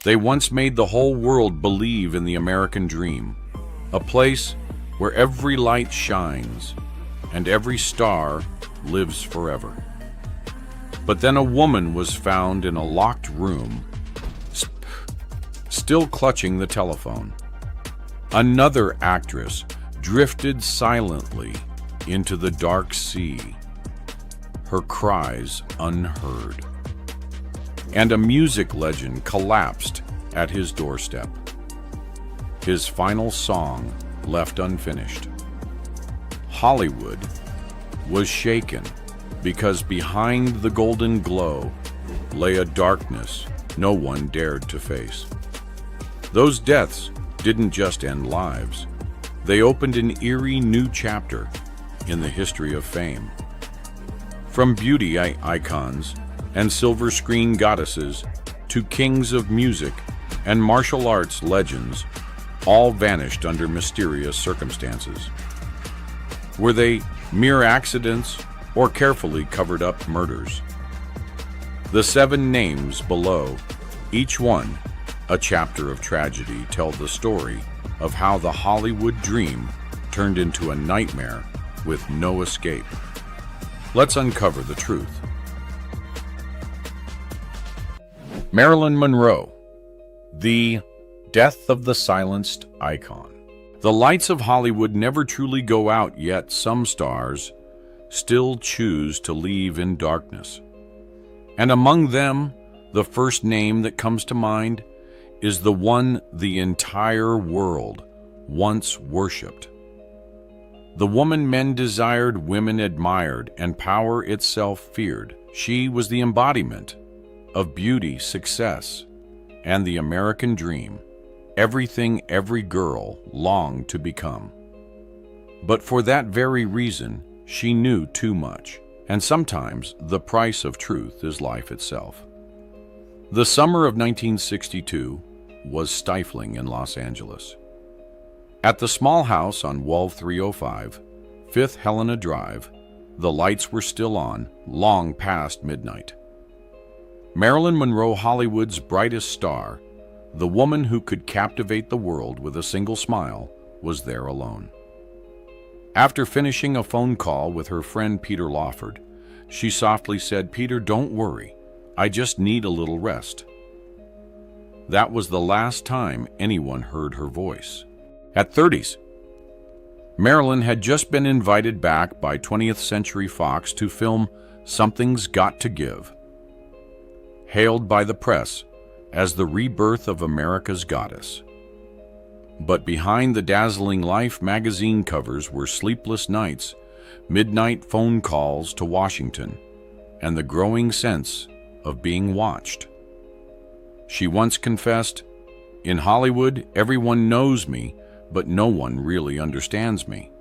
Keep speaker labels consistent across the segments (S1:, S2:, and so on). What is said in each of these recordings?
S1: They once made the whole world believe in the American dream, a place where every light shines and every star lives forever. But then a woman was found in a locked room, still clutching the telephone. Another actress drifted silently into the dark sea, her cries unheard. And a music legend collapsed at his doorstep, his final song left unfinished. Hollywood was shaken because behind the golden glow lay a darkness no one dared to face. Those deaths didn't just end lives, they opened an eerie new chapter in the history of fame. From beauty icons and silver screen goddesses to kings of music and martial arts legends, all vanished under mysterious circumstances. Were they mere accidents or carefully covered up murders? The 7 names below, each one a chapter of tragedy, tell the story of how the Hollywood dream turned into a nightmare with no escape. Let's uncover the truth. Marilyn Monroe, the death of the silenced icon. The lights of Hollywood never truly go out, yet some stars still choose to leave in darkness. And among them, the first name that comes to mind is the one the entire world once worshipped. The woman men desired, women admired, and power itself feared. She was the embodiment of beauty, success, and the American dream, everything every girl longed to become. But for that very reason, she knew too much, and sometimes the price of truth is life itself. The summer of 1962 was stifling in Los Angeles. At the small house on Wall 305, 5th Helena Drive, the lights were still on, long past midnight. Marilyn Monroe, Hollywood's brightest star, the woman who could captivate the world with a single smile, was there alone. After finishing a phone call with her friend Peter Lawford, she softly said, "Peter, don't worry. I just need a little rest." That was the last time anyone heard her voice. At 30s, Marilyn had just been invited back by 20th Century Fox to film Something's Got to Give, hailed by the press as the rebirth of America's goddess. But behind the dazzling Life magazine covers were sleepless nights, midnight phone calls to Washington, and the growing sense of being watched. She once confessed, "In Hollywood, everyone knows me, but no one really understands me."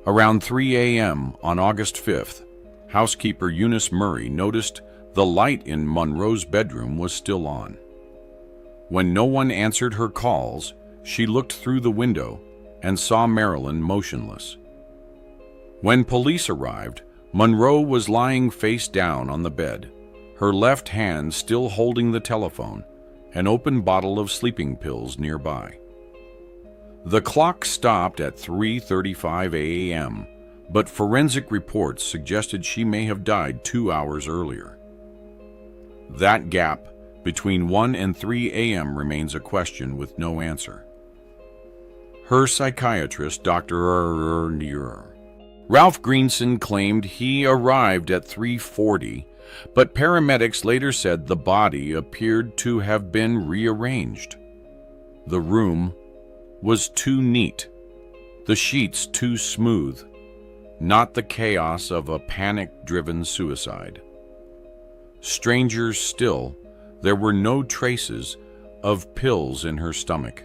S1: Around 3 a.m. on August 5th, housekeeper Eunice Murray noticed the light in Monroe's bedroom was still on. When no one answered her calls, she looked through the window and saw Marilyn motionless. When police arrived, Monroe was lying face down on the bed, her left hand still holding the telephone, an open bottle of sleeping pills nearby. The clock stopped at 3:35 a.m., but forensic reports suggested she may have died 2 hours earlier. That gap between 1 and 3 a.m. remains a question with no answer. Her psychiatrist, Dr. Ralph Greenson, claimed he arrived at 3:40, but paramedics later said the body appeared to have been rearranged. The room was too neat, the sheets too smooth, not the chaos of a panic-driven suicide. Stranger still, there were no traces of pills in her stomach,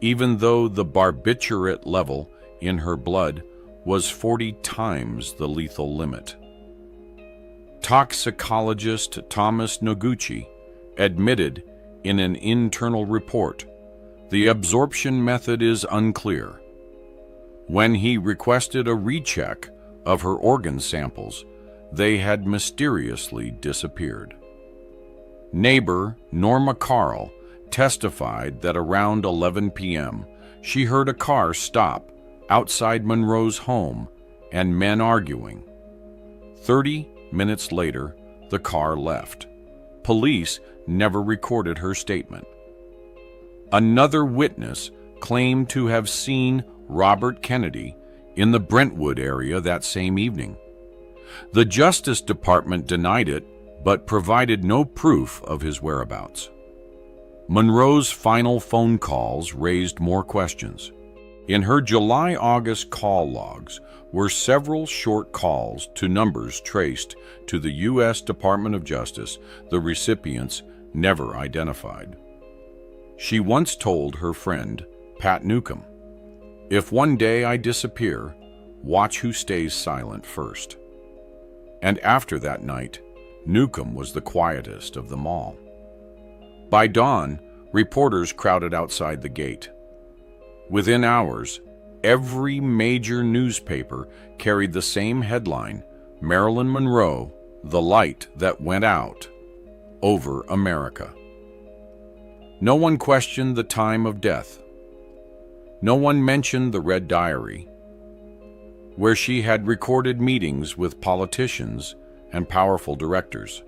S1: even though the barbiturate level in her blood was 40 times the lethal limit. Toxicologist Thomas Noguchi admitted in an internal report, the absorption method is unclear. When he requested a recheck of her organ samples, they had mysteriously disappeared. Neighbor Norma Carl testified that around 11 p.m., she heard a car stop outside Monroe's home and men arguing. 30 minutes later, the car left. Police never recorded her statement. Another witness claimed to have seen Robert Kennedy in the Brentwood area that same evening. The Justice Department denied it, but provided no proof of his whereabouts. Monroe's final phone calls raised more questions. In her July-August call logs were several short calls to numbers traced to the U.S. Department of Justice, the recipients never identified. She once told her friend, Pat Newcomb, "If one day I disappear, watch who stays silent first." And after that night, Newcomb was the quietest of them all. By dawn, reporters crowded outside the gate. Within hours, every major newspaper carried the same headline: Marilyn Monroe, the light that went out over America. No one questioned the time of death. No one mentioned the Red Diary, where she had recorded meetings with politicians and powerful directors.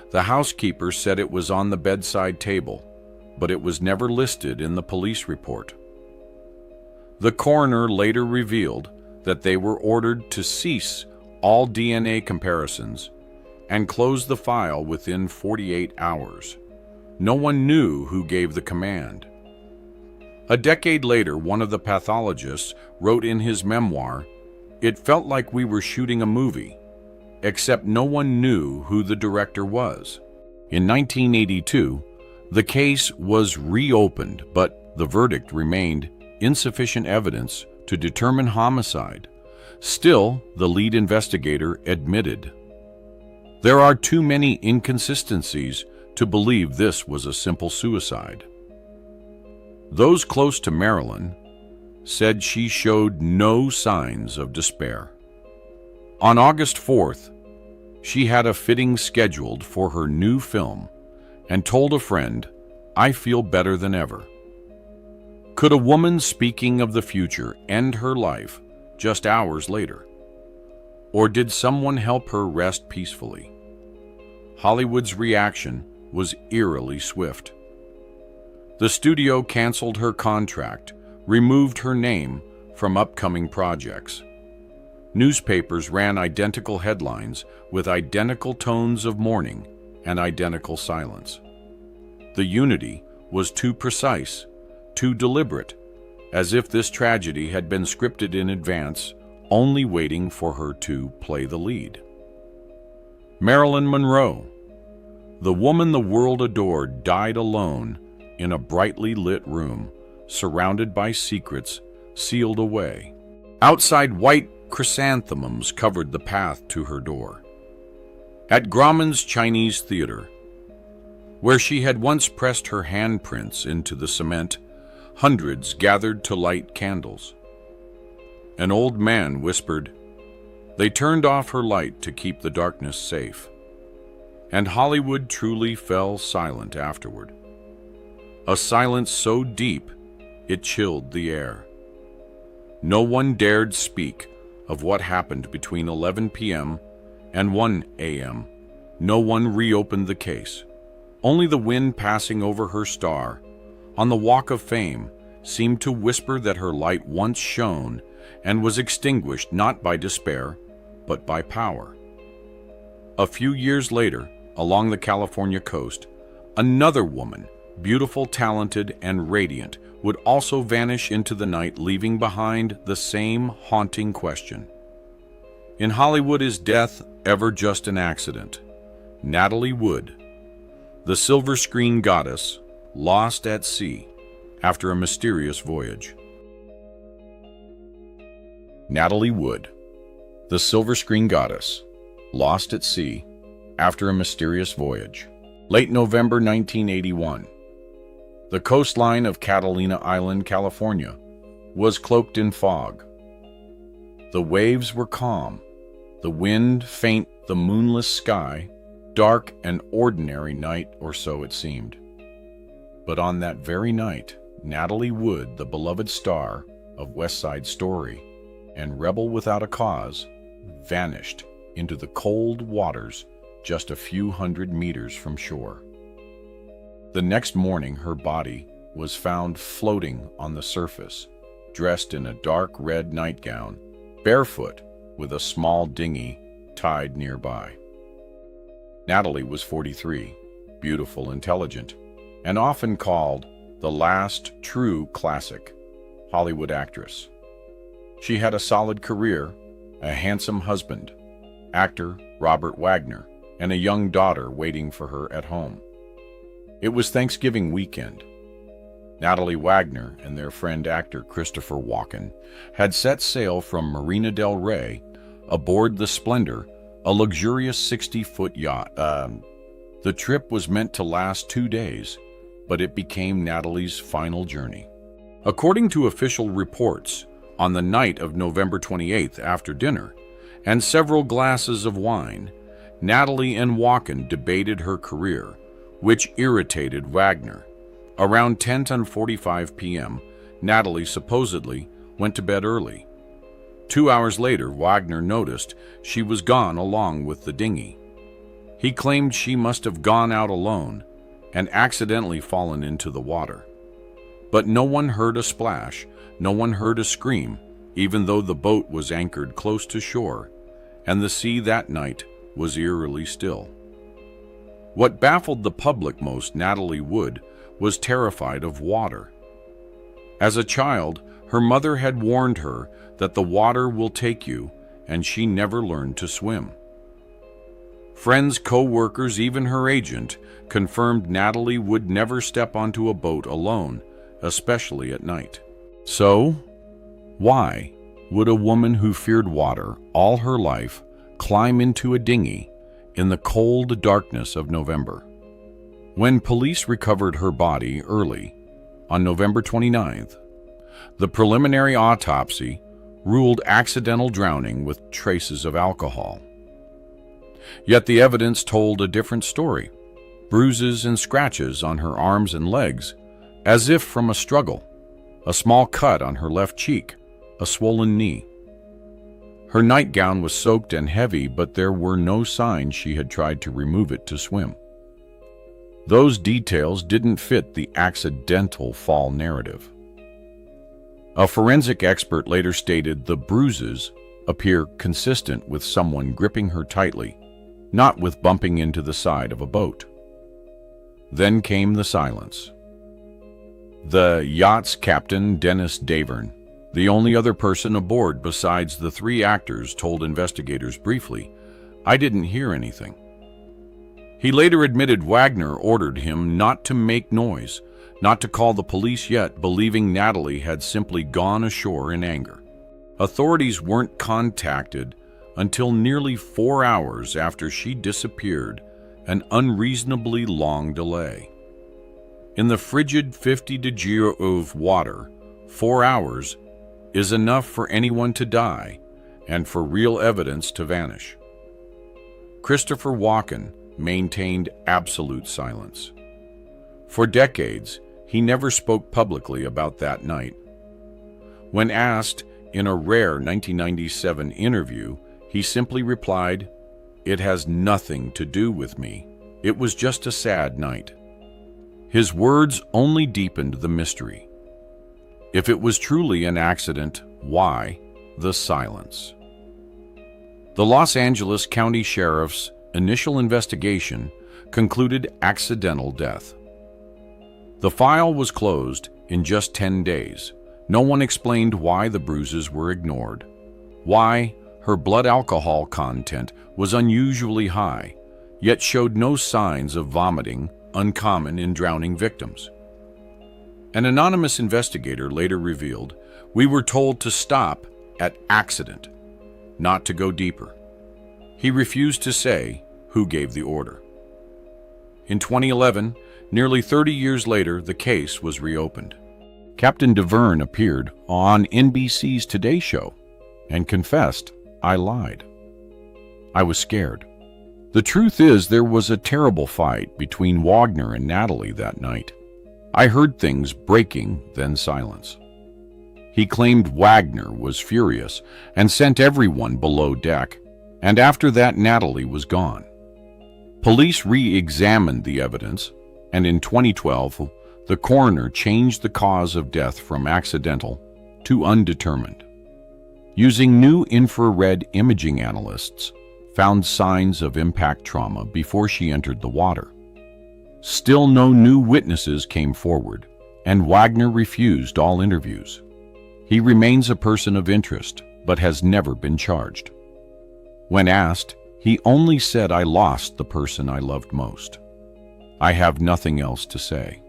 S1: The housekeeper said it was on the bedside table, but it was never listed in the police report. The coroner later revealed that they were ordered to cease all DNA comparisons and close the file within 48 hours. No one knew who gave the command. A decade later, one of the pathologists wrote in his memoir, "It felt like we were shooting a movie, except no one knew who the director was." In 1982, the case was reopened, but the verdict remained insufficient evidence to determine homicide. Still, the lead investigator admitted, "There are too many inconsistencies to believe this was a simple suicide." Those close to Marilyn said she showed no signs of despair. On August 4th, she had a fitting scheduled for her new film and told a friend, "I feel better than ever." Could a woman speaking of the future end her life just hours later? Or did someone help her rest peacefully? Hollywood's reaction was eerily swift. The studio canceled her contract, removed her name from upcoming projects. Newspapers ran identical headlines with identical tones of mourning and identical silence. The unity was too precise, too deliberate, as if this tragedy had been scripted in advance, only waiting for her to play the lead. Marilyn Monroe, the woman the world adored, died alone in a brightly lit room, surrounded by secrets sealed away. Outside, white chrysanthemums covered the path to her door. At Grauman's Chinese Theater, where she had once pressed her handprints into the cement, hundreds gathered to light candles. An old man whispered, "They turned off her light to keep the darkness safe." And Hollywood truly fell silent afterward. A silence so deep it chilled the air. No one dared speak of what happened between 11 p.m. and 1 a.m. No one reopened the case. Only the wind passing over her star on the Walk of Fame seemed to whisper that her light once shone and was extinguished not by despair, but by power. A few years later, along the California coast, another woman, beautiful, talented, and radiant, would also vanish into the night, leaving behind the same haunting question. In Hollywood, is death ever just an accident? Natalie Wood, the silver screen goddess, lost at sea after a mysterious voyage. Natalie Wood, the silver screen goddess, lost at sea after a mysterious voyage. Late November 1981. The coastline of Catalina Island, California, was cloaked in fog. The waves were calm, the wind faint, the moonless sky dark, an ordinary night, or so it seemed. But on that very night, Natalie Wood, the beloved star of West Side Story and Rebel Without a Cause, vanished into the cold waters just a few hundred meters from shore. The next morning, her body was found floating on the surface, dressed in a dark red nightgown, barefoot, with a small dinghy tied nearby. Natalie was 43, beautiful, intelligent, and often called the last true classic Hollywood actress. She had a solid career, a handsome husband, actor Robert Wagner, and a young daughter waiting for her at home. It was Thanksgiving weekend. Natalie Wagner and their friend actor Christopher Walken had set sail from Marina del Rey aboard the Splendor, a luxurious 60-foot yacht. The trip was meant to last 2 days, but it became Natalie's final journey. According to official reports, on the night of November 28th after dinner and several glasses of wine, Natalie and Walken debated her career, which irritated Wagner. Around 10:45 p.m., Natalie supposedly went to bed early. 2 hours later, Wagner noticed she was gone along with the dinghy. He claimed she must have gone out alone and accidentally fallen into the water. But no one heard a splash, no one heard a scream, even though the boat was anchored close to shore, and the sea that night was eerily still. What baffled the public most, Natalie Wood was terrified of water. As a child, her mother had warned her that the water will take you, and she never learned to swim. Friends, co-workers, even her agent, confirmed Natalie would never step onto a boat alone, especially at night. So, why would a woman who feared water all her life climb into a dinghy in the cold darkness of November? When police recovered her body early, on November 29th, the preliminary autopsy ruled accidental drowning with traces of alcohol. Yet the evidence told a different story: bruises and scratches on her arms and legs, as if from a struggle, a small cut on her left cheek, a swollen knee. Her nightgown was soaked and heavy, but there were no signs she had tried to remove it to swim. Those details didn't fit the accidental fall narrative. A forensic expert later stated the bruises appear consistent with someone gripping her tightly, not with bumping into the side of a boat. Then came the silence. The yacht's captain, Dennis Davern, the only other person aboard besides the 3 actors, told investigators briefly, "I didn't hear anything." He later admitted Wagner ordered him not to make noise, not to call the police yet, believing Natalie had simply gone ashore in anger. Authorities weren't contacted until nearly 4 hours after she disappeared, an unreasonably long delay. In the frigid 50° of water, 4 hours is enough for anyone to die and for real evidence to vanish. Christopher Walken maintained absolute silence. For decades, he never spoke publicly about that night. When asked in a rare 1997 interview, he simply replied, "It has nothing to do with me. It was just a sad night." His words only deepened the mystery. If it was truly an accident, why the silence? The Los Angeles County Sheriff's initial investigation concluded accidental death. The file was closed in just 10 days. No one explained why the bruises were ignored, why her blood alcohol content was unusually high, yet showed no signs of vomiting, uncommon in drowning victims. An anonymous investigator later revealed, "We were told to stop at accident, not to go deeper." He refused to say who gave the order. In 2011, nearly 30 years later, the case was reopened. Captain Davern appeared on NBC's Today Show and confessed, "I lied. I was scared." The truth is, there was a terrible fight between Wagner and Natalie that night. I heard things breaking, then silence. He claimed Wagner was furious and sent everyone below deck, and after that Natalie was gone. Police re-examined the evidence, and in 2012, the coroner changed the cause of death from accidental to undetermined. Using new infrared imaging analysts found signs of impact trauma before she entered the water. Still no new witnesses came forward, and Wagner refused all interviews. He remains a person of interest, but has never been charged. When asked, he only said, "I lost the person I loved most. I have nothing else to say."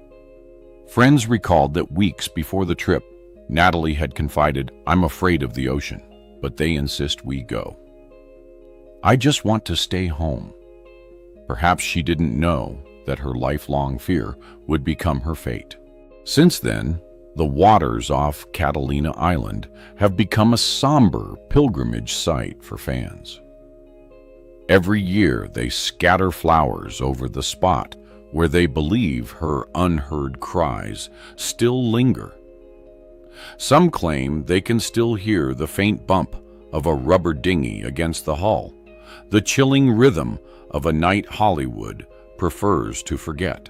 S1: Friends recalled that weeks before the trip, Natalie had confided, "I'm afraid of the ocean, but they insist we go. I just want to stay home." Perhaps she didn't know that her lifelong fear would become her fate. Since then, the waters off Catalina Island have become a somber pilgrimage site for fans. Every year they scatter flowers over the spot where they believe her unheard cries still linger. Some claim they can still hear the faint bump of a rubber dinghy against the hull, the chilling rhythm of a night Hollywood prefers to forget.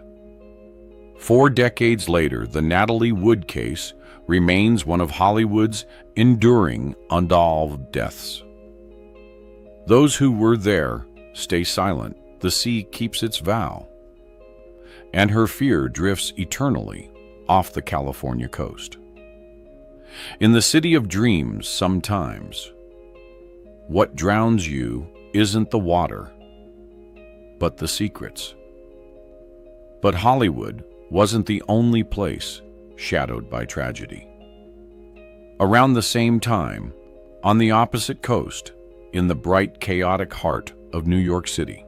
S1: 4 decades later, the Natalie Wood case remains one of Hollywood's enduring unsolved deaths. Those who were there stay silent. The sea keeps its vow, and her fear drifts eternally off the California coast. In the city of dreams, sometimes, what drowns you isn't the water, but the secrets. But Hollywood wasn't the only place shadowed by tragedy. Around the same time, on the opposite coast, in the bright, chaotic heart of New York City,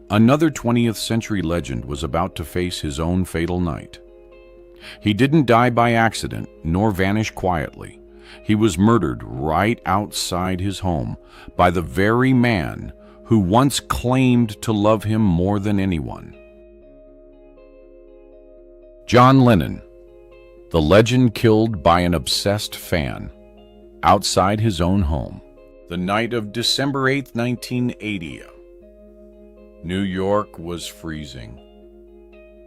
S1: another 20th century legend was about to face his own fatal night. He didn't die by accident, nor vanish quietly. He was murdered right outside his home by the very man who once claimed to love him more than anyone. John Lennon, the legend killed by an obsessed fan outside his own home. The night of December 8, 1980. New York was freezing.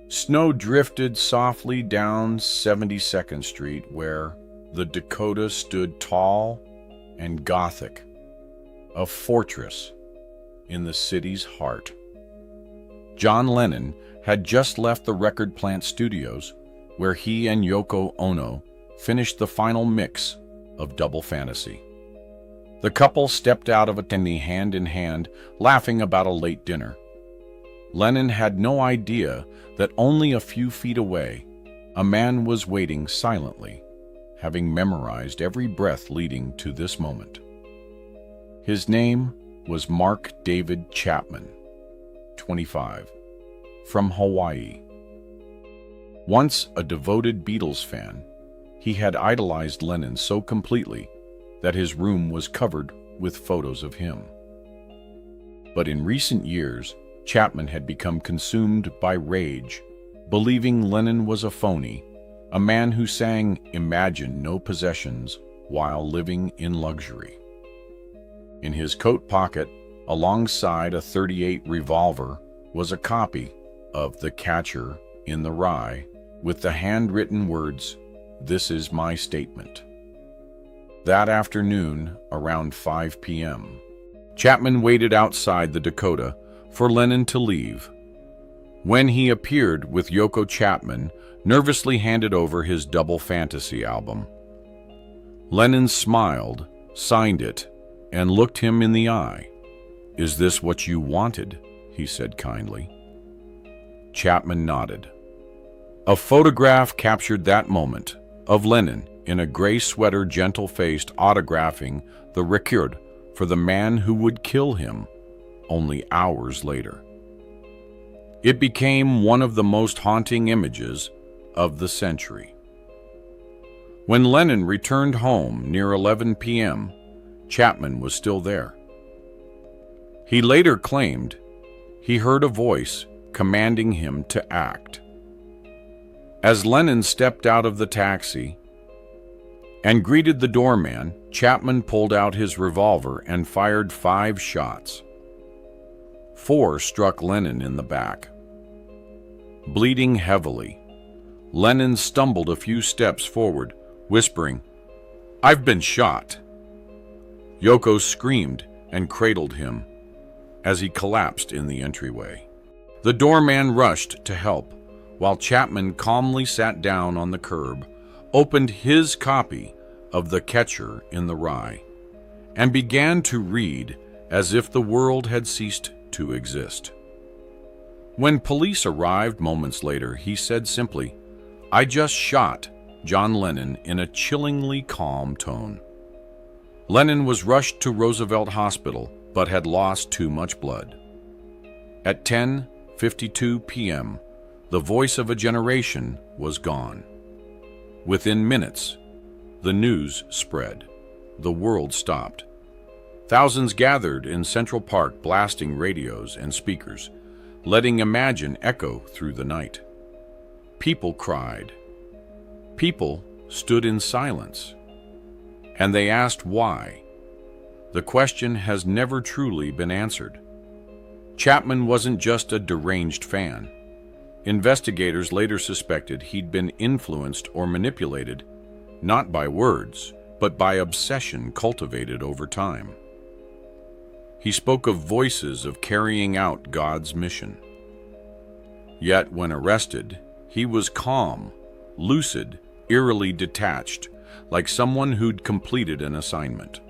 S1: Snow drifted softly down 72nd Street, where the Dakota stood tall and gothic, a fortress in the city's heart. John Lennon had just left the record plant studios, where he and Yoko Ono finished the final mix of Double Fantasy. The couple stepped out of a tent hand in hand, laughing about a late dinner. Lennon had no idea that only a few feet away, a man was waiting silently, having memorized every breath leading to this moment. His name was Mark David Chapman, 25, from Hawaii. Once a devoted Beatles fan, he had idolized Lennon so completely that his room was covered with photos of him. But in recent years, Chapman had become consumed by rage, believing Lennon was a phony, a man who sang "Imagine No Possessions" while living in luxury. In his coat pocket, alongside a .38 revolver, was a copy of The Catcher in the Rye with the handwritten words, "This is my statement." That afternoon, around 5 p.m., Chapman waited outside the Dakota for Lennon to leave. When he appeared with Yoko, Chapman nervously handed over his Double Fantasy album. Lennon smiled, signed it, and looked him in the eye. "Is this what you wanted?" he said kindly. Chapman nodded. A photograph captured that moment of Lennon in a gray sweater, gentle-faced, autographing the record for the man who would kill him only hours later. It became one of the most haunting images of the century. When Lennon returned home near 11 p.m., Chapman was still there. He later claimed he heard a voice commanding him to act. As Lennon stepped out of the taxi and greeted the doorman, Chapman pulled out his revolver and fired 5 shots. 4 struck Lennon in the back. Bleeding heavily, Lennon stumbled a few steps forward, whispering, "I've been shot." Yoko screamed and cradled him as he collapsed in the entryway. The doorman rushed to help, while Chapman calmly sat down on the curb, opened his copy of The Catcher in the Rye, and began to read as if the world had ceased to exist. When police arrived moments later, he said simply, "I just shot John Lennon," in a chillingly calm tone. Lennon was rushed to Roosevelt Hospital, but had lost too much blood. At 10:52 p.m., the voice of a generation was gone. Within minutes, the news spread. The world stopped. Thousands gathered in Central Park, blasting radios and speakers, letting Imagine echo through the night. People cried. People stood in silence. And they asked why. The question has never truly been answered. Chapman wasn't just a deranged fan. Investigators later suspected he'd been influenced or manipulated, not by words, but by obsession cultivated over time. He spoke of voices of carrying out God's mission. Yet when arrested, he was calm, lucid, eerily detached, like someone who'd completed an assignment.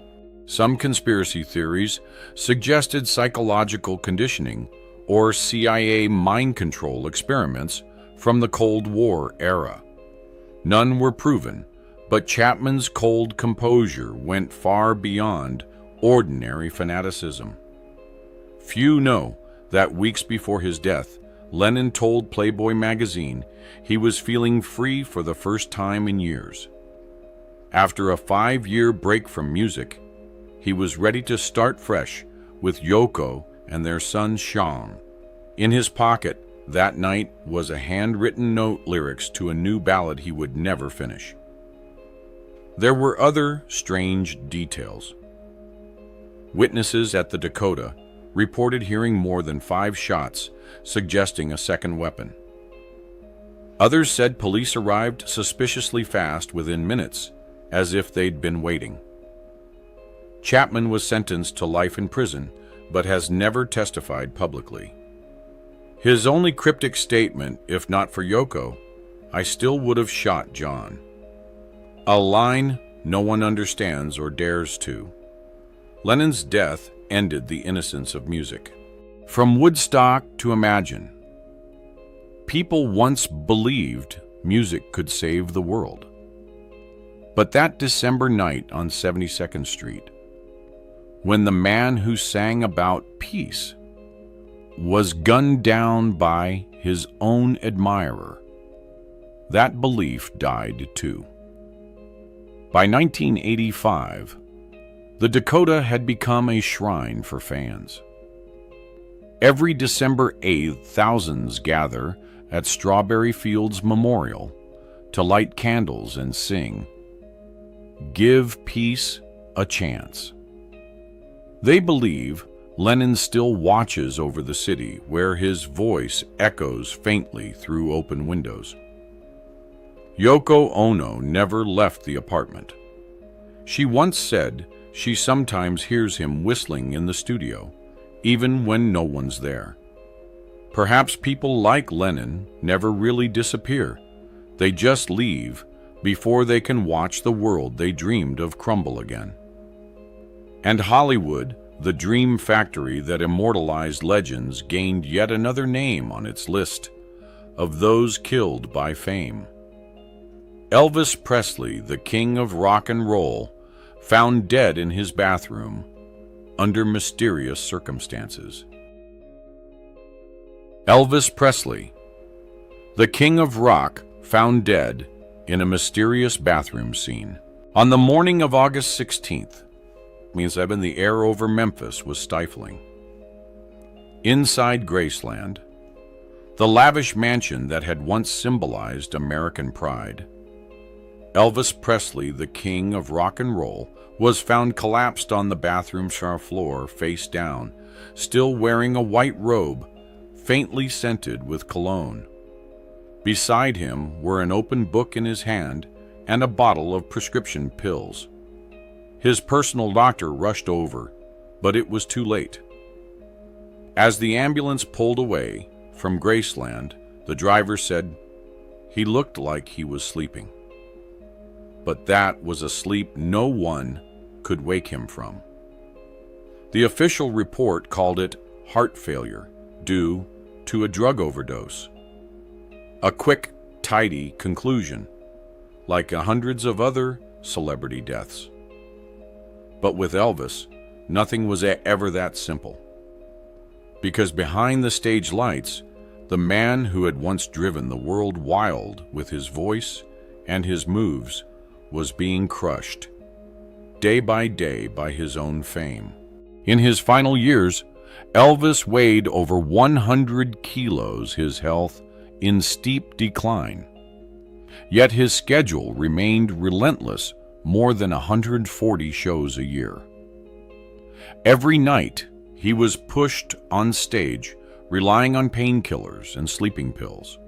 S1: Some conspiracy theories suggested psychological conditioning or CIA mind control experiments from the Cold War era. None were proven, but Chapman's cold composure went far beyond ordinary fanaticism. Few know that weeks before his death, Lennon told Playboy magazine he was feeling free for the first time in years. After a 5-year break from music, he was ready to start fresh with Yoko and their son Sean. In his pocket that night was a handwritten note lyrics to a new ballad he would never finish. There were other strange details. Witnesses at the Dakota reported hearing more than 5 shots, suggesting a second weapon. Others said police arrived suspiciously fast within minutes, as if they'd been waiting. Chapman was sentenced to life in prison, but has never testified publicly. His only cryptic statement, "If not for Yoko, I still would have shot John." A line no one understands or dares to. Lennon's death ended the innocence of music. From Woodstock to Imagine, people once believed music could save the world. But that December night on 72nd Street, when the man who sang about peace was gunned down by his own admirer, that belief died too. By 1985, the Dakota had become a shrine for fans. Every December 8th, thousands gather at Strawberry Fields Memorial to light candles and sing, "Give Peace a Chance." They believe Lennon still watches over the city, where his voice echoes faintly through open windows. Yoko Ono never left the apartment. She once said she sometimes hears him whistling in the studio, even when no one's there. Perhaps people like Lennon never really disappear. They just leave before they can watch the world they dreamed of crumble again. And Hollywood, the dream factory that immortalized legends, gained yet another name on its list of those killed by fame. Elvis Presley, the king of rock and roll, found dead in his bathroom under mysterious circumstances. Elvis Presley, the king of rock, found dead in a mysterious bathroom scene. On the morning of August 16th, means that the air over Memphis was stifling. Inside Graceland, The lavish mansion that had once symbolized American pride. Elvis Presley, the king of rock and roll, was found collapsed on the bathroom shower floor, face down, still wearing a white robe, faintly scented with cologne. Beside him were an open book in his hand and a bottle of prescription pills. His personal doctor rushed over, but it was too late. As the ambulance pulled away from Graceland, the driver said he looked like he was sleeping. But that was a sleep no one could wake him from. The official report called it heart failure due to a drug overdose. A quick, tidy conclusion, like hundreds of other celebrity deaths. But with Elvis, nothing was ever that simple. Because behind the stage lights, the man who had once driven the world wild with his voice and his moves was being crushed, day by his own fame. In his final years, Elvis weighed over 100 kilos, his health in steep decline. Yet his schedule remained relentless, more than 140 shows a year. Every night, he was pushed on stage, relying on painkillers and sleeping pills.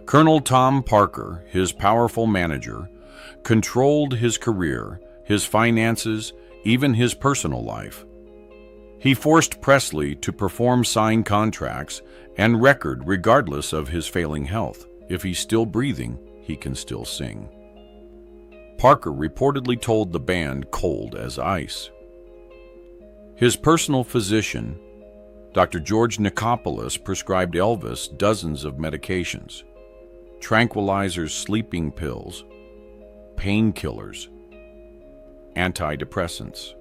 S1: Colonel Tom Parker, his powerful manager, controlled his career, his finances, even his personal life. He forced Presley to perform signed contracts and record regardless of his failing health. If he's still breathing, he can still sing. Parker reportedly told the band cold as ice. His personal physician, Dr. George Nicopolis, prescribed Elvis dozens of medications, tranquilizers, sleeping pills, painkillers, antidepressants.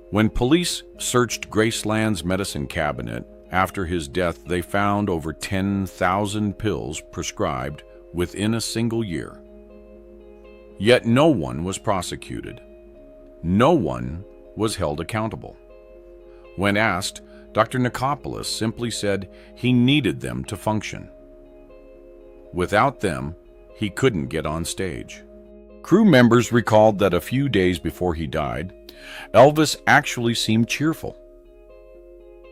S1: When police searched Graceland's medicine cabinet after his death, they found over 10,000 pills prescribed within a single year. Yet no one was prosecuted. No one was held accountable. When asked, Dr. Nicopolis simply said he needed them to function. Without them, he couldn't get on stage. Crew members recalled that a few days before he died, Elvis actually seemed cheerful.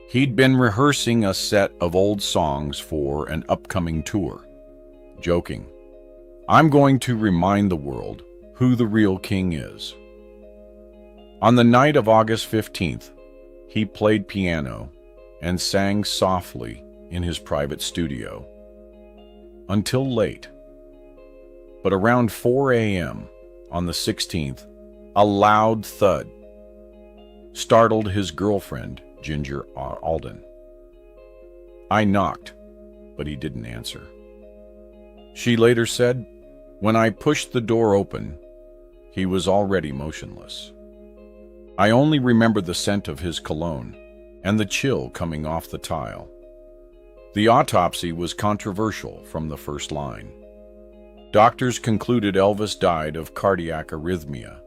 S1: He'd been rehearsing a set of old songs for an upcoming tour, joking, "I'm going to remind the world who the real king is." On the night of August 15th, he played piano and sang softly in his private studio until late. But around 4 a.m. on the 16th, a loud thud startled his girlfriend, Ginger Alden. I knocked, but he didn't answer. She later said, "When I pushed the door open, he was already motionless. I only remember the scent of his cologne and the chill coming off the tile." The autopsy was controversial from the first line. Doctors concluded Elvis died of cardiac arrhythmia,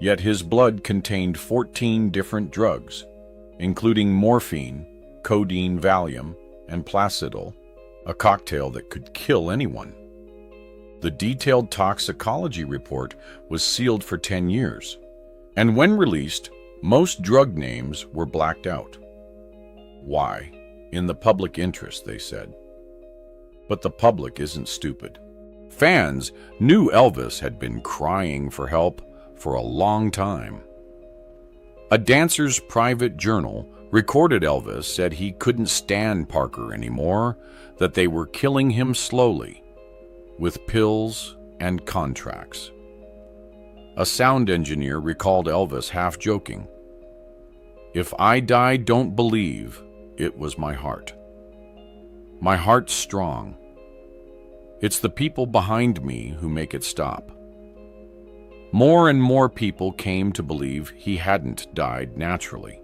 S1: yet his blood contained 14 different drugs, including morphine, codeine, Valium, and Placidol, a cocktail that could kill anyone. The detailed toxicology report was sealed for 10 years, and when released, most drug names were blacked out. Why? In the public interest, they said. But the public isn't stupid. Fans knew Elvis had been crying for help for a long time. A dancer's private journal recorded Elvis said he couldn't stand Parker anymore, that they were killing him slowly, with pills and contracts. A sound engineer recalled Elvis half-joking, "If I die, don't believe it was my heart. My heart's strong. It's the people behind me who make it stop." More and more people came to believe he hadn't died naturally.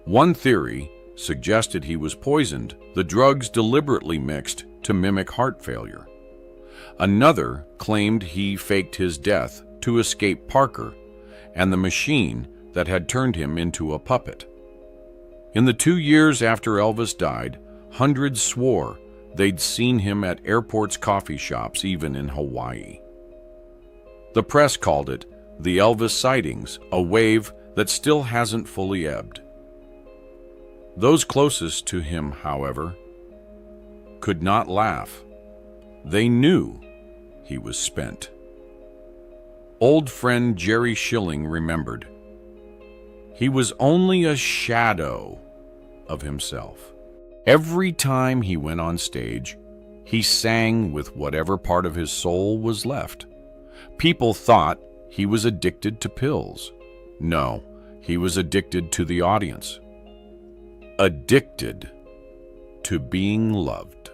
S1: One theory suggested he was poisoned, the drugs deliberately mixed to mimic heart failure. Another claimed he faked his death to escape Parker and the machine that had turned him into a puppet. In the 2 years after Elvis died, Hundreds swore they'd seen him at airports, coffee shops, even in Hawaii. The press called it the Elvis sightings, a wave that still hasn't fully ebbed. Those closest to him, however, could not laugh. They knew he was spent. Old friend Jerry Schilling remembered. He was only a shadow of himself. Every time he went on stage, he sang with whatever part of his soul was left. People thought he was addicted to pills. No, he was addicted to the audience. Addicted to being loved.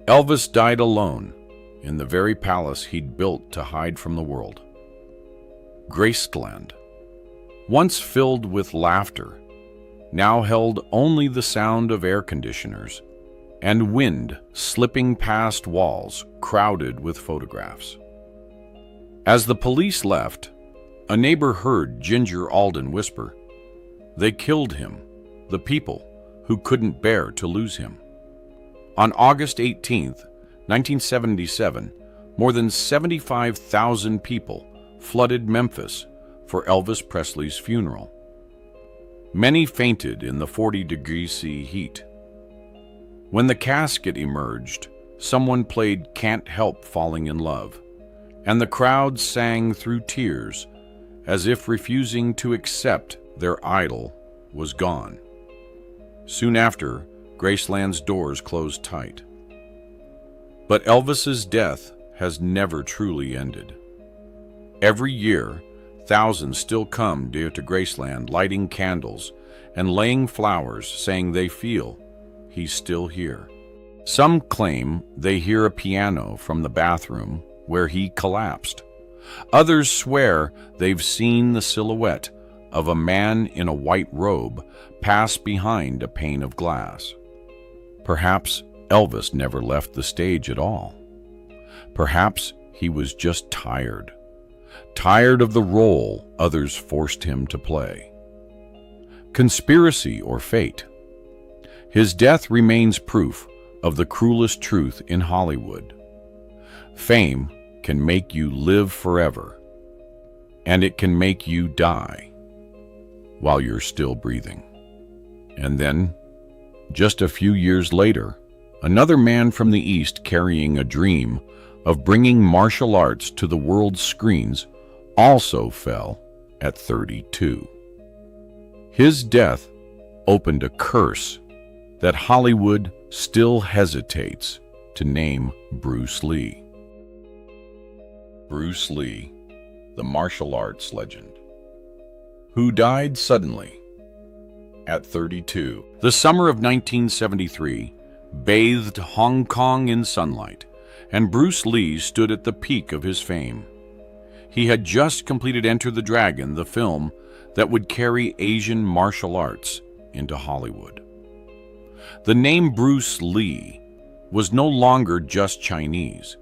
S1: Elvis died alone in the very palace he'd built to hide from the world. Graceland, once filled with laughter, now held only the sound of air conditioners and wind slipping past walls crowded with photographs. As the police left, a neighbor heard Ginger Alden whisper, "They killed him, the people who couldn't bear to lose him." On August 18th, 1977, more than 75,000 people flooded Memphis for Elvis Presley's funeral. Many fainted in the 40-degree C heat. When the casket emerged, someone played "Can't Help Falling in Love," and the crowd sang through tears as if refusing to accept their idol was gone. Soon after, Graceland's doors closed tight. But Elvis's death has never truly ended. Every year, thousands still come to Graceland, lighting candles and laying flowers, saying they feel he's still here. Some claim they hear a piano from the bathroom where he collapsed. Others swear they've seen the silhouette of a man in a white robe pass behind a pane of glass. Perhaps Elvis never left the stage at all. Perhaps he was just tired of the role others forced him to play. Conspiracy or fate? His death remains proof of the cruelest truth in Hollywood. Fame can make you live forever, and it can make you die while you're still breathing. And then, just a few years later, another man from the East carrying a dream of bringing martial arts to the world's screens also fell at 32. His death opened a curse that Hollywood still hesitates to name Bruce Lee. Bruce Lee, the martial arts legend, who died suddenly at 32. The summer of 1973 bathed Hong Kong in sunlight, and Bruce Lee stood at the peak of his fame. He had just completed Enter the Dragon, the film that would carry Asian martial arts into Hollywood. The name Bruce Lee was no longer just Chinese.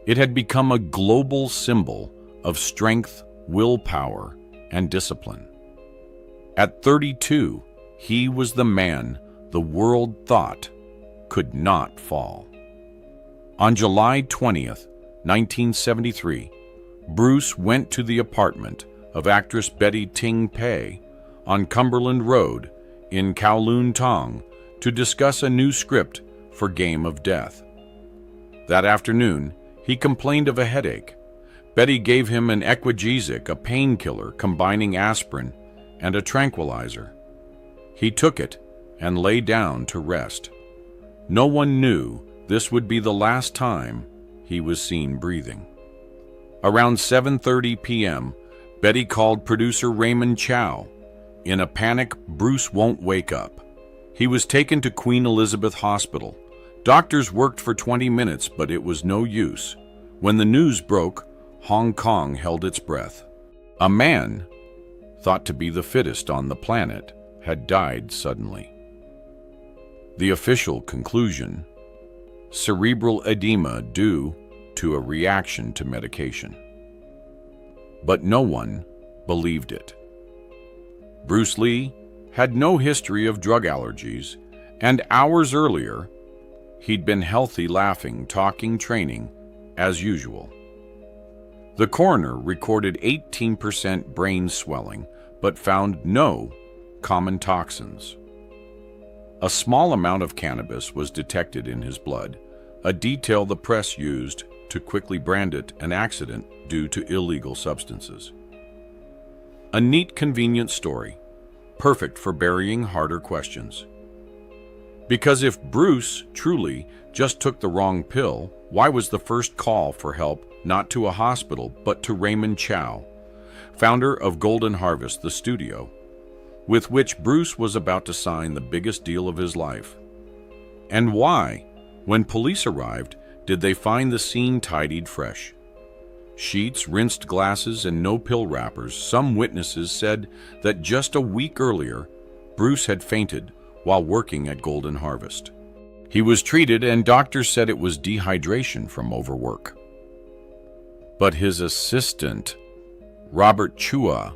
S1: It had become a global symbol of strength, willpower, and discipline. At 32, he was the man the world thought could not fall. On July 20th, 1973, Bruce went to the apartment of actress Betty Ting Pei on Cumberland Road in Kowloon Tong to discuss a new script for Game of Death. That afternoon, he complained of a headache. Betty gave him an Equagesic, a painkiller combining aspirin and a tranquilizer. He took it and lay down to rest. No one knew this would be the last time he was seen breathing. Around 7:30 p.m., Betty called producer Raymond Chow. In a panic, Bruce won't wake up. He was taken to Queen Elizabeth Hospital. Doctors worked for 20 minutes, but it was no use. When the news broke, Hong Kong held its breath. A man, thought to be the fittest on the planet, had died suddenly. The official conclusion: cerebral edema due to a reaction to medication. But no one believed it. Bruce Lee had no history of drug allergies, And hours earlier, he'd been healthy, laughing, talking, training, as usual. The coroner recorded 18% brain swelling, but found no common toxins. A small amount of cannabis was detected in his blood, a detail the press used to quickly brand it an accident due to illegal substances. A neat, convenient story, perfect for burying harder questions. Because if Bruce truly just took the wrong pill, why was the first call for help not to a hospital but to Raymond Chow, founder of Golden Harvest, the studio, with which Bruce was about to sign the biggest deal of his life? And why, when police arrived, did they find the scene tidied fresh? Sheets, rinsed glasses, and no pill wrappers. Some witnesses said that just a week earlier, Bruce had fainted while working at Golden Harvest. He was treated, and doctors said it was dehydration from overwork. But his assistant, Robert Chua,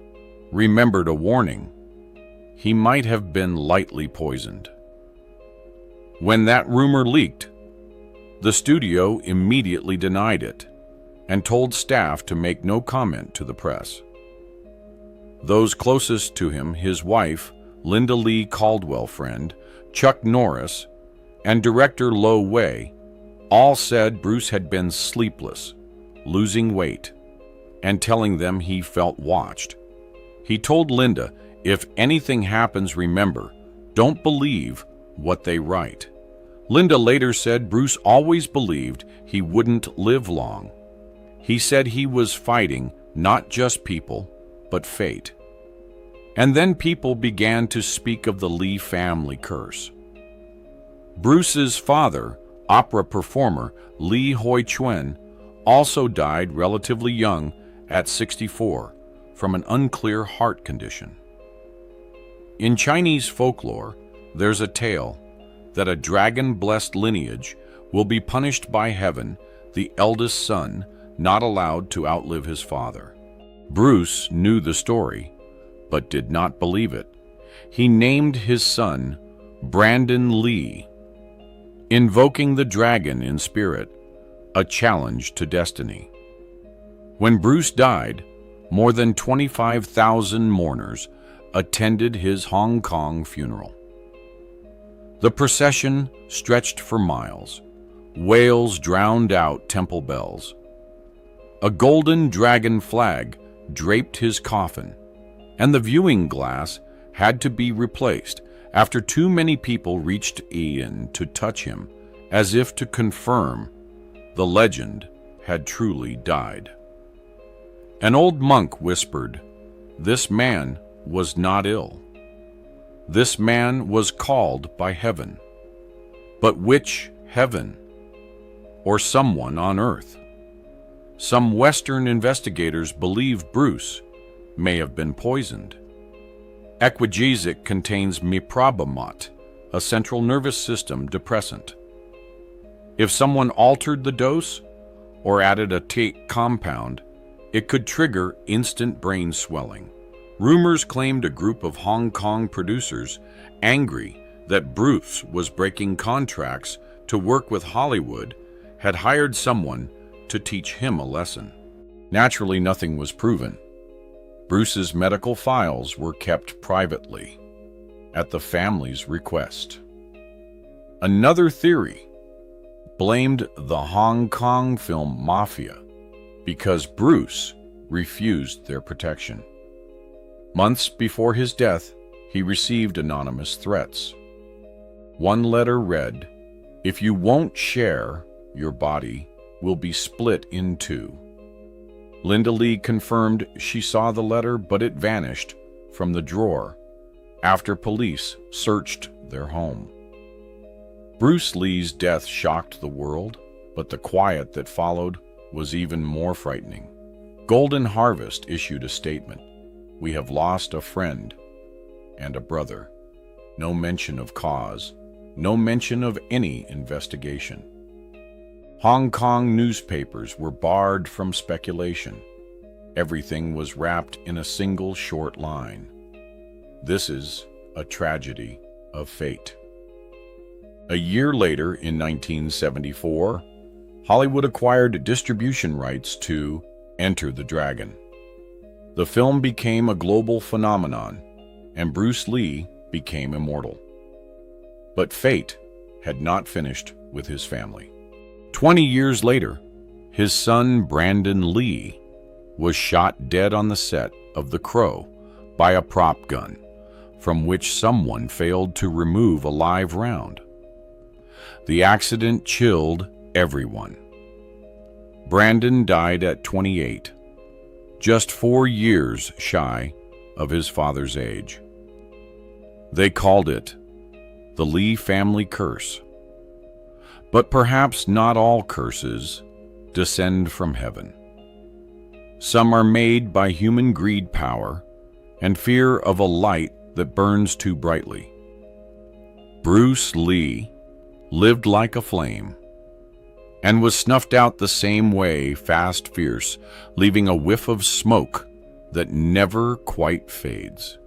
S1: remembered a warning. He might have been lightly poisoned. When that rumor leaked, the studio immediately denied it and told staff to make no comment to the press. Those closest to him, his wife, Linda Lee Caldwell friend, Chuck Norris, and director Lo Wei, all said Bruce had been sleepless, losing weight, and telling them he felt watched. He told Linda, "If anything happens, remember, don't believe what they write." Linda later said Bruce always believed he wouldn't live long. He said he was fighting not just people, but fate. And then people began to speak of the Lee family curse. Bruce's father, opera performer Lee Hoi Chuen, also died relatively young at 64 from an unclear heart condition. In Chinese folklore, there's a tale that a dragon-blessed lineage will be punished by heaven, the eldest son not allowed to outlive his father. Bruce knew the story, but did not believe it. He named his son Brandon Lee, invoking the dragon in spirit, a challenge to destiny. When Bruce died, more than 25,000 mourners attended his Hong Kong funeral. The procession stretched for miles. Wails drowned out temple bells. A golden dragon flag draped his coffin, and the viewing glass had to be replaced after too many people reached in to touch him, as if to confirm the legend had truly died. An old monk whispered, "This man was not ill. This man was called by heaven." But which heaven? Or someone on earth? Some Western investigators believe Bruce may have been poisoned. Equagesic contains meprobamate, a central nervous system depressant. If someone altered the dose or added a take compound, it could trigger instant brain swelling. Rumors claimed a group of Hong Kong producers, angry that Bruce was breaking contracts to work with Hollywood, had hired someone to teach him a lesson. Naturally, nothing was proven. Bruce's medical files were kept privately, at the family's request. Another theory blamed the Hong Kong film mafia because Bruce refused their protection. Months before his death, he received anonymous threats. One letter read, "If you won't share, your body will be split in two." Linda Lee confirmed she saw the letter, but it vanished from the drawer after police searched their home. Bruce Lee's death shocked the world, but the quiet that followed was even more frightening. Golden Harvest issued a statement. "We have lost a friend and a brother." No mention of cause, no mention of any investigation. Hong Kong newspapers were barred from speculation. Everything was wrapped in a single short line. "This is a tragedy of fate." A year later, in 1974, Hollywood acquired distribution rights to Enter the Dragon. The film became a global phenomenon, and Bruce Lee became immortal. But fate had not finished with his family. 20 years later, his son Brandon Lee was shot dead on the set of The Crow by a prop gun, from which someone failed to remove a live round. The accident chilled everyone. Brandon died at 28, just 4 years shy of his father's age. They called it the Lee family curse. But perhaps not all curses descend from heaven. Some are made by human greed, power, and fear of a light that burns too brightly. Bruce Lee lived like a flame and was snuffed out the same way, fast, fierce, leaving a whiff of smoke that never quite fades.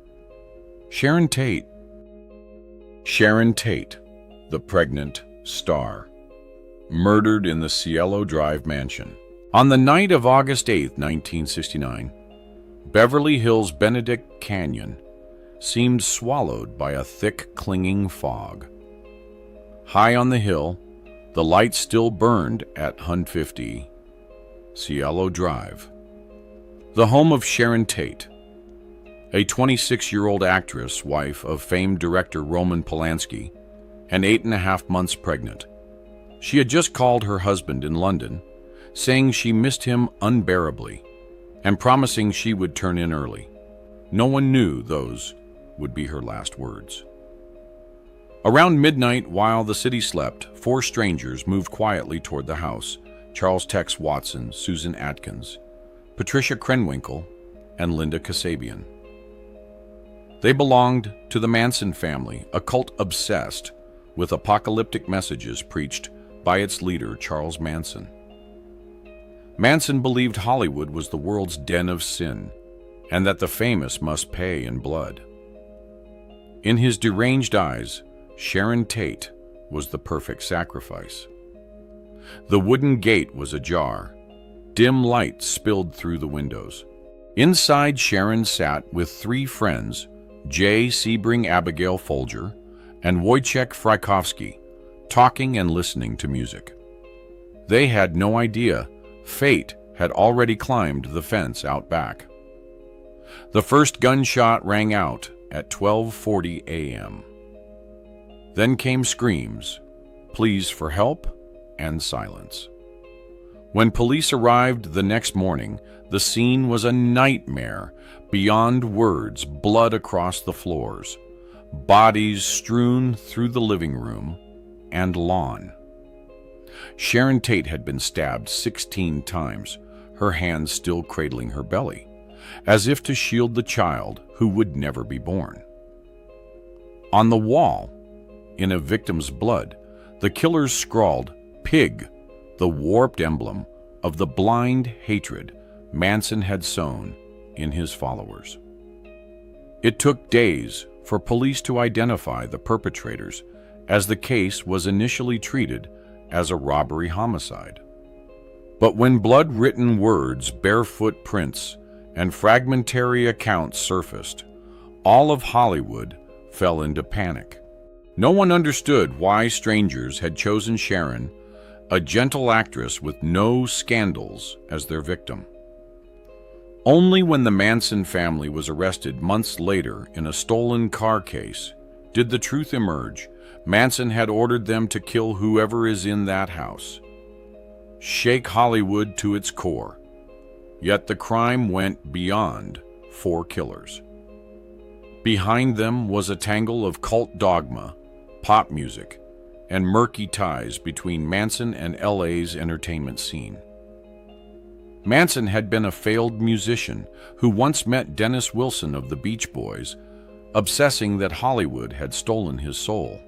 S1: Sharon Tate, the pregnant star, murdered in the Cielo Drive mansion. On the night of August 8, 1969, Beverly Hills' Benedict Canyon seemed swallowed by a thick, clinging fog. High on the hill, the lights still burned at 150 Cielo Drive, the home of Sharon Tate, a 26-year-old actress, wife of famed director Roman Polanski, and 8.5 months pregnant. She had just called her husband in London, saying she missed him unbearably, and promising she would turn in early. No one knew those would be her last words. Around midnight, while the city slept, 4 strangers moved quietly toward the house: Charles Tex Watson, Susan Atkins, Patricia Krenwinkel, and Linda Kasabian. They belonged to the Manson family, a cult obsessed with apocalyptic messages preached by its leader, Charles Manson. Manson believed Hollywood was the world's den of sin, and that the famous must pay in blood. In his deranged eyes, Sharon Tate was the perfect sacrifice. The wooden gate was ajar. Dim light spilled through the windows. Inside, Sharon sat with 3 friends, Jay Sebring Abigail Folger and Wojciech Frykowski, talking and listening to music. They had no idea fate had already climbed the fence out back. The first gunshot rang out at 12:40 a.m. Then came screams, pleas for help, and silence. When police arrived the next morning, the scene was a nightmare beyond words: blood across the floors, bodies strewn through the living room and lawn. Sharon Tate had been stabbed 16 times, her hands still cradling her belly, as if to shield the child who would never be born. On the wall, in a victim's blood, the killers scrawled "Pig," the warped emblem of the blind hatred Manson had sown in his followers. It took days for police to identify the perpetrators, as the case was initially treated as a robbery homicide. But when blood-written words, barefoot prints, and fragmentary accounts surfaced, all of Hollywood fell into panic. No one understood why strangers had chosen Sharon, a gentle actress with no scandals, as their victim. Only when the Manson family was arrested months later in a stolen car case did the truth emerge. Manson had ordered them to kill whoever is in that house, shake Hollywood to its core. Yet the crime went beyond 4 killers. Behind them was a tangle of cult dogma, pop music, and murky ties between Manson and LA's entertainment scene. Manson had been a failed musician who once met Dennis Wilson of the Beach Boys, obsessing that Hollywood had stolen his soul.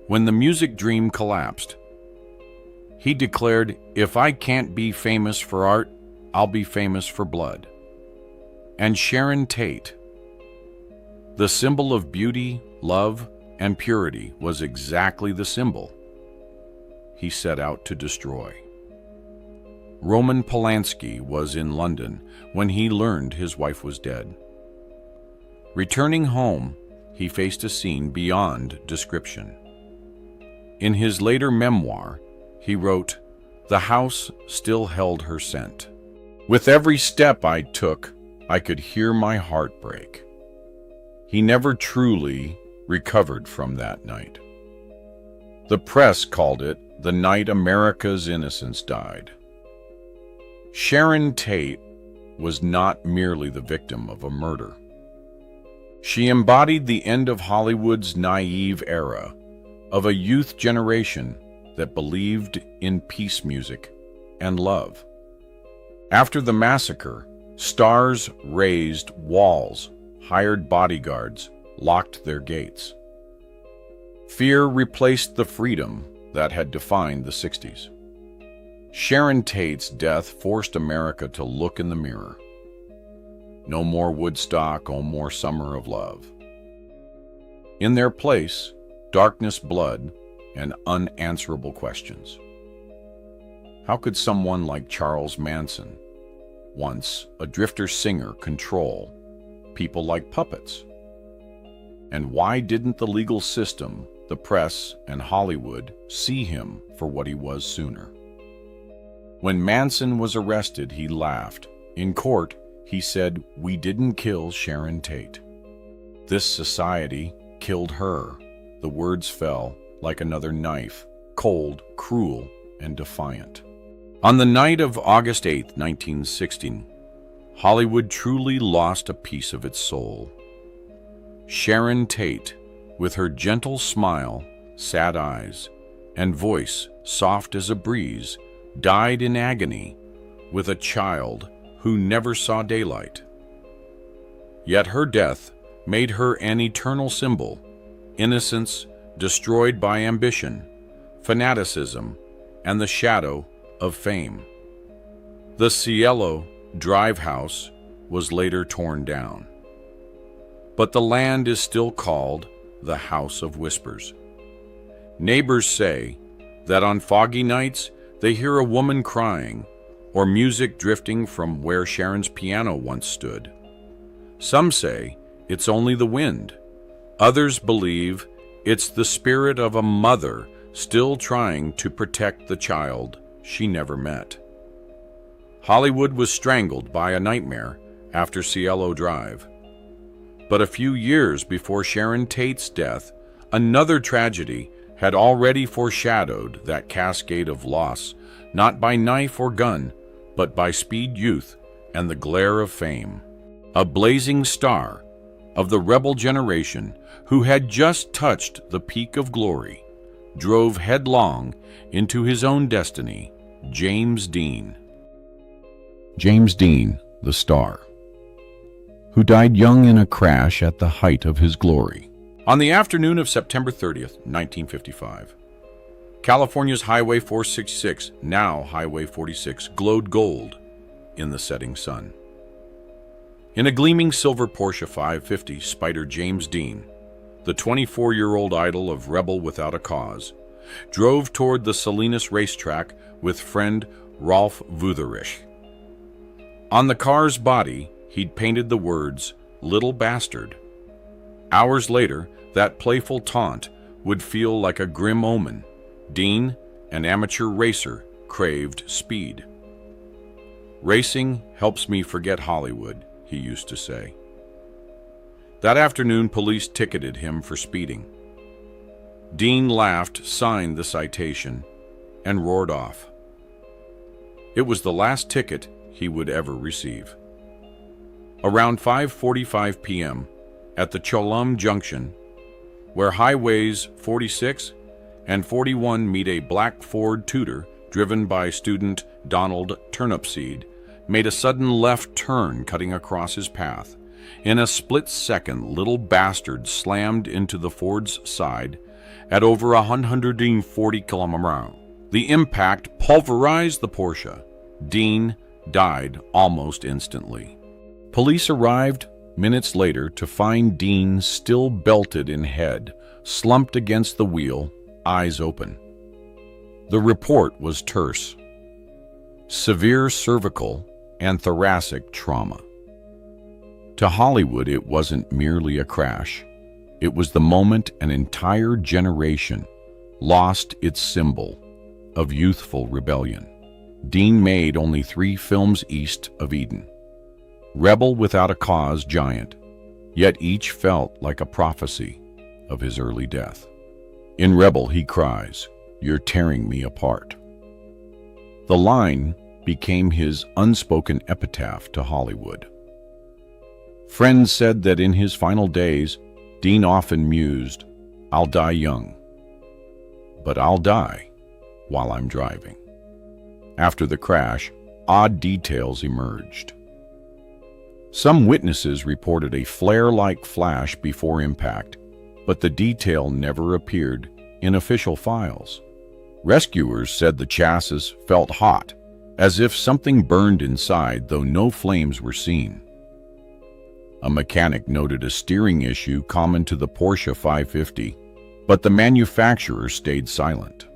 S1: When the music dream collapsed, he declared, "If I can't be famous for art, I'll be famous for blood." And Sharon Tate, the symbol of beauty, love, and purity was exactly the symbol he set out to destroy. Roman Polanski was in London when he learned his wife was dead. Returning home, he faced a scene beyond description. In his later memoir, he wrote, "The house still held her scent. With every step I took, I could hear my heart break." He never truly recovered from that night. The press called it the night America's innocence died. Sharon Tate was not merely the victim of a murder. She embodied the end of Hollywood's naive era, of a youth generation that believed in peace music and love. After the massacre, stars raised walls, hired bodyguards, locked their gates. Fear replaced the freedom that had defined the 60s. Sharon Tate's death forced America to look in the mirror. No more Woodstock, no more Summer of Love. In their place, darkness, blood, and unanswerable questions. How could someone like Charles Manson, once a drifter singer, control people like puppets? And why didn't the legal system, the press, and Hollywood see him for what he was sooner? When Manson was arrested, he laughed. In court, he said, "We didn't kill Sharon Tate. This society killed her." The words fell like another knife, cold, cruel, and defiant. On the night of August 8, 1916, Hollywood truly lost a piece of its soul. Sharon Tate, with her gentle smile, sad eyes, and voice soft as a breeze, died in agony with a child who never saw daylight. Yet her death made her an eternal symbol, innocence destroyed by ambition, fanaticism, and the shadow of fame. The Cielo Drive house was later torn down, but the land is still called the House of Whispers. Neighbors say that on foggy nights they hear a woman crying or music drifting from where Sharon's piano once stood. Some say it's only the wind. Others believe it's the spirit of a mother still trying to protect the child she never met. Hollywood was strangled by a nightmare after Cielo Drive. But a few years before Sharon Tate's death, another tragedy had already foreshadowed that cascade of loss, not by knife or gun, but by speed, youth, and the glare of fame. A blazing star of the rebel generation who had just touched the peak of glory drove headlong into his own destiny, James Dean. James Dean, the star, who died young in a crash at the height of his glory. On the afternoon of September 30th, 1955, California's Highway 466, now Highway 46, glowed gold in the setting sun. In a gleaming silver Porsche 550, Spider James Dean, the 24-year-old idol of Rebel Without a Cause, drove toward the Salinas racetrack with friend Rolf Wutherich. On the car's body, he'd painted the words, "Little Bastard." Hours later, that playful taunt would feel like a grim omen. Dean, an amateur racer, craved speed. "Racing helps me forget Hollywood," he used to say. That afternoon, police ticketed him for speeding. Dean laughed, signed the citation, and roared off. It was the last ticket he would ever receive. Around 5:45 p.m., at the Cholum Junction, where highways 46 and 41 meet, a black Ford Tudor driven by student Donald Turnipseed made a sudden left turn cutting across his path. In a split second, Little Bastard slammed into the Ford's side at over 140 km/h. The impact pulverized the Porsche. Dean died almost instantly. Police arrived minutes later to find Dean still belted in head, slumped against the wheel, eyes open. The report was terse. Severe cervical and thoracic trauma. To Hollywood, it wasn't merely a crash. It was the moment an entire generation lost its symbol of youthful rebellion. Dean made only 3 films east of Eden. Rebel without a cause giant, yet each felt like a prophecy of his early death. In Rebel, he cries, "You're tearing me apart." The line became his unspoken epitaph to Hollywood. Friends said that in his final days, Dean often mused, "I'll die young, but I'll die while I'm driving." After the crash, odd details emerged. Some witnesses reported a flare-like flash before impact, but the detail never appeared in official files. Rescuers said the chassis felt hot, as if something burned inside, though no flames were seen. A mechanic noted a steering issue common to the Porsche 550, but the manufacturer stayed silent.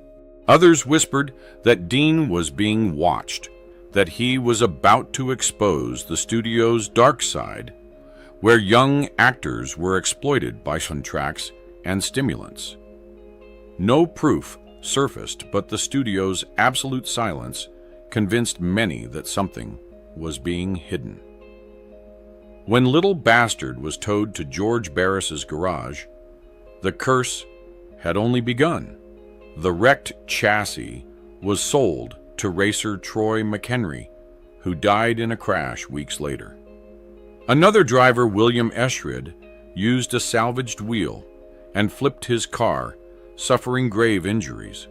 S1: Others whispered that Dean was being watched, that he was about to expose the studio's dark side, where young actors were exploited by soundtracks and stimulants. No proof surfaced, but the studio's absolute silence convinced many that something was being hidden. When Little Bastard was towed to George Barris's garage, the curse had only begun. The wrecked chassis was sold to racer Troy McHenry, who died in a crash weeks later. Another driver, William Eschrid, used a salvaged wheel and flipped his car, suffering grave injuries.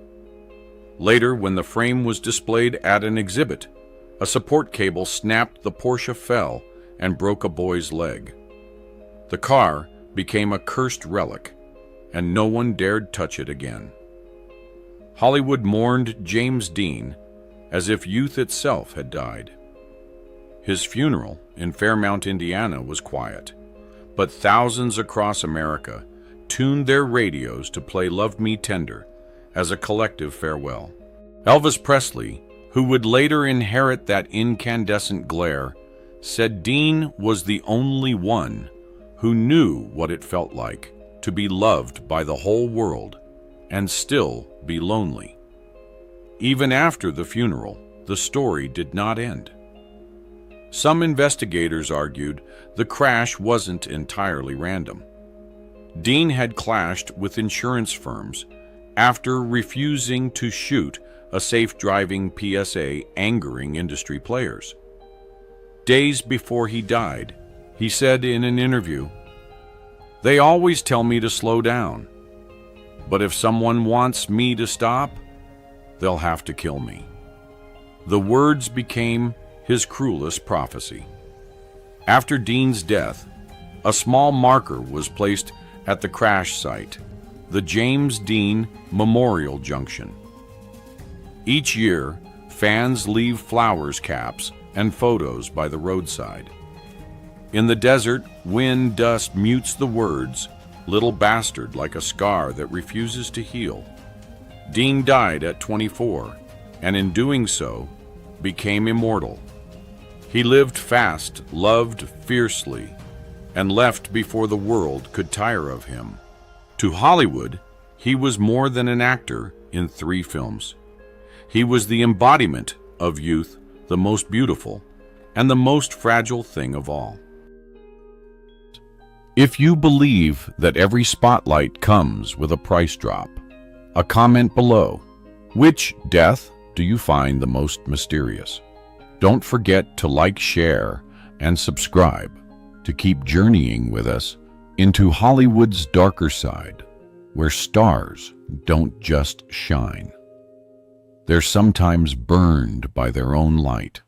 S1: Later, when the frame was displayed at an exhibit, a support cable snapped, the Porsche fell and broke a boy's leg. The car became a cursed relic, and no one dared touch it again. Hollywood mourned James Dean as if youth itself had died. His funeral in Fairmount, Indiana was quiet, but thousands across America tuned their radios to play "Love Me Tender" as a collective farewell. Elvis Presley, who would later inherit that incandescent glare, said Dean was the only one who knew what it felt like to be loved by the whole world and still be lonely. Even after the funeral, the story did not end. Some investigators argued the crash wasn't entirely random. Dean had clashed with insurance firms after refusing to shoot a safe driving PSA, angering industry players. Days before he died, he said in an interview, "They always tell me to slow down, but if someone wants me to stop, they'll have to kill me." The words became his cruelest prophecy. After Dean's death, a small marker was placed at the crash site, the James Dean Memorial Junction. Each year, fans leave flowers, caps, and photos by the roadside. In the desert, wind dust mutes the words, "Little Bastard," like a scar that refuses to heal. Dean died at 24, and in doing so, became immortal. He lived fast, loved fiercely, and left before the world could tire of him. To Hollywood, he was more than an actor in 3 films. He was the embodiment of youth, the most beautiful and the most fragile thing of all. If you believe that every spotlight comes with a price drop, a comment below. Which death do you find the most mysterious? Don't forget to like, share, and subscribe to keep journeying with us into Hollywood's darker side, where stars don't just shine. They're sometimes burned by their own light.